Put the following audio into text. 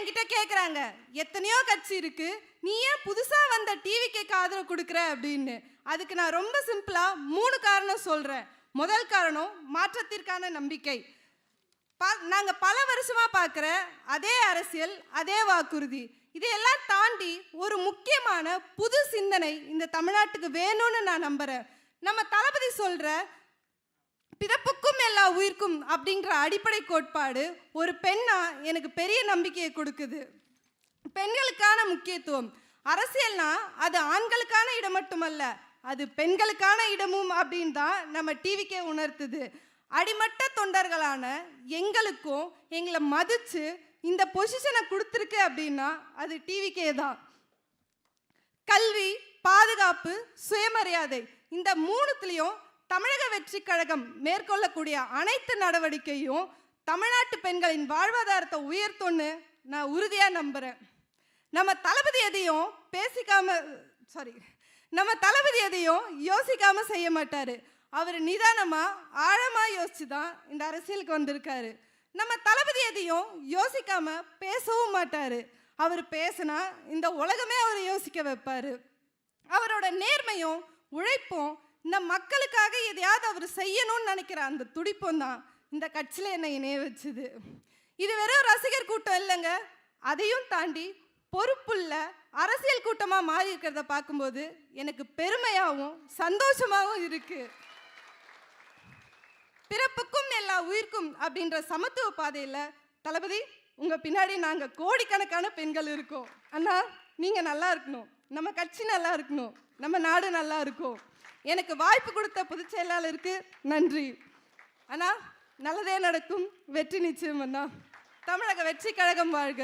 என்கிட்ட கேட்குறாங்க, எத்தனையோ கட்சி இருக்கு, நீ ஏன் புதுசா வந்த டிவிக்கு ஆதரவு கொடுக்குற அப்படின்னு. அதுக்கு நான் ரொம்ப சிம்பிளா 3 காரணம் சொல்றேன். முதல் காரணம் மாற்றத்திற்கான நம்பிக்கை. நாங்க பல வருஷமா பார்க்குற அதே அரசியல், அதே வாக்குறுதி, இதையெல்லாம் தாண்டி ஒரு முக்கியமான புது சிந்தனை இந்த தமிழ்நாட்டுக்கு வேணும்னு நான் நம்புறேன். நம்ம தளபதி சொல்ற பிறப்புக்கும் எல்லா உயிர்க்கும் அப்படிங்கிற அடிப்படை கோட்பாடு ஒரு பெண்ணா எனக்கு பெரிய நம்பிக்கையை கொடுக்குது. பெண்களுக்கான முக்கியத்துவம். அரசியல்னா அது ஆண்களுக்கான இடம் மட்டுமல்ல, அது பெண்களுக்கான இடமும் அப்படின்னு தான் நம்ம டிவிக்கே உணர்த்துது. அடிமட்ட தொண்டர்களான எங்களுக்கும் எங்களை மதித்து இந்த பொசிஷனை கொடுத்துருக்கு அப்படின்னா அது டிவிக்கே தான். கல்வி, பாதுகாப்பு, சுயமரியாதை, இந்த 3த்துலேயும் தமிழக வெற்றி கழகம் மேற்கொள்ளக்கூடிய அனைத்து நடவடிக்கையும் தமிழ்நாட்டு பெண்களின் வாழ்வாதாரத்தை உயர்த்தும்னு நான் உறுதியாக நம்புகிறேன். நம்ம தளபதி எதையும் யோசிக்காமல் செய்ய மாட்டார். அவர் நிதானமாக ஆழமாக யோசிச்சு தான் இந்த அரசியலுக்கு வந்திருக்காரு. நம்ம தளபதி எதையும் யோசிக்காமல் பேசவும் மாட்டார். அவர் பேசினா இந்த உலகமே அவர் யோசிக்க வைப்பார். அவரோட நேர்மையும் உழைப்பும், இந்த மக்களுக்காக எதையாவது அவர் செய்யணும்னு நினைக்கிற அந்த துடிப்பும் தான் இந்த கட்சியில் என்னை இணைய வச்சுது. இது வெறும் ரசிகர் கூட்டம் இல்லைங்க, அதையும் தாண்டி பொறுப்புள்ள அரசியல் கூட்டமாக மாறி இருக்கிறத பார்க்கும்போது எனக்கு பெருமையாகவும் சந்தோஷமாகவும் இருக்குது. பிறப்புக்கும் எல்லா உயிர்க்கும் அப்படின்ற சமத்துவ பாதையில் தளபதி உங்கள் பின்னாடி நாங்கள் கோடிக்கணக்கான பெண்கள் இருக்கோம். அண்ணா, நீங்கள் நல்லா இருக்கணும், நம்ம கட்சி நல்லா இருக்கணும், நம்ம நாடு நல்லா இருக்கும். எனக்கு வாய்ப்பு கொடுத்த பொதுச் செயலாளருக்கு நன்றி அண்ணா. நல்லதே நடக்கும், வெற்றி நிச்சயம் அண்ணா. தமிழக வெற்றி கழகம் வாழ்க.